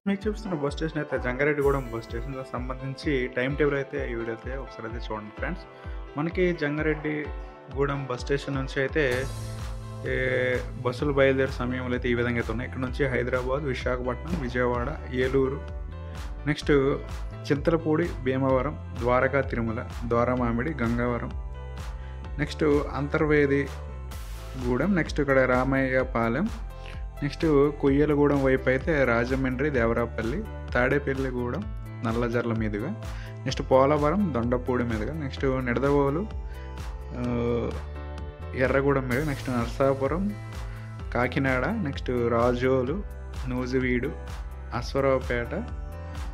మీకు చూపిస్తున్న bus station అయితే జంగారెడ్డిగూడెం బస్ స్టేషన్‌కి సంబంధించి టైమ్ టేబుల్ అయితే ఈ వీడియో అయితే ఒకసారి చూడండి ఫ్రెండ్స్. మనకి జంగారెడ్డిగూడెం బస్ స్టేషన్ నుంచి అయితే ఏ బస్సులు బయలుదేరే సమయంలో అయితే ఈ విధంగా అయితే ఉన్నాయి. ఇక్కడ నుంచి Hyderabad, Visakhapatnam, Vijayawada, Eluru, next Chintalapudi, Bhimavaram, Dwaraka, Tirumala, Dwaramamidi, Gangavaram, next Antarvedi Gudem, next ఇక్కడ రామయ్యపాలెం, నెక్స్ట్ కొయ్యలగూడెం వైపు అయితే రాజమండ్రి, దేవరాపల్లి, తాడేపల్లిగూడెం, నల్లజర్ల మీదుగా, నెక్స్ట్ పోలవరం, దొండపూడి మీదుగా, నెక్స్ట్ నిడదవోలు, ఎర్రగూడెం మీద, next Narasapuram, Kakinada, next Razole, Nuzvid, Aswaraopeta,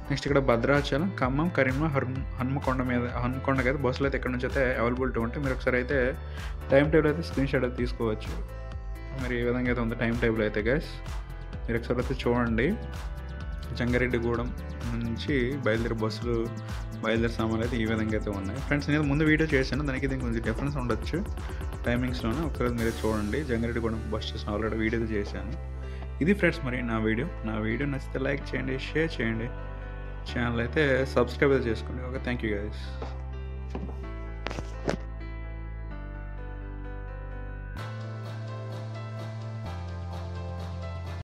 next ఇక్కడ భద్రాచలం, ఖమ్మం, కరీంనగర్, హన్మకొండకి అయితే బస్సులు అయితే ఇక్కడ నుంచి అయితే అవైలబిలిటీ ఉంటాయి. మీరు ఒకసారి అయితే టైం టేబుల్ అయితే స్క్రీన్ షాట్ అయితే తీసుకోవచ్చు. మరి ఏ విధంగా అయితే ఉంది టైం టేబుల్ అయితే గైస్, మీరు ఒకసారి అయితే చూడండి. జంగారెడ్డిగూడెం నుంచి బయలుదేరే బస్సులు బయలుదేరే సమయాలు అయితే ఈ విధంగా అయితే ఉన్నాయి ఫ్రెండ్స్. నేను ముందు వీడియో చేశాను, దానికి దీనికి కొంచెం డిఫరెన్స్ ఉండొచ్చు టైమింగ్స్లోనే. ఒకసారి మీరు చూడండి. Jangareddygudem bus station already video అయితే చేశాను. ఇది ఫ్రెండ్స్ మరి నా వీడియో నచ్చితే లైక్ చేయండి, షేర్ చేయండి, ఛానల్ అయితే సబ్స్క్రైబ్ అయితే చేసుకోండి. Okay, thank you guys.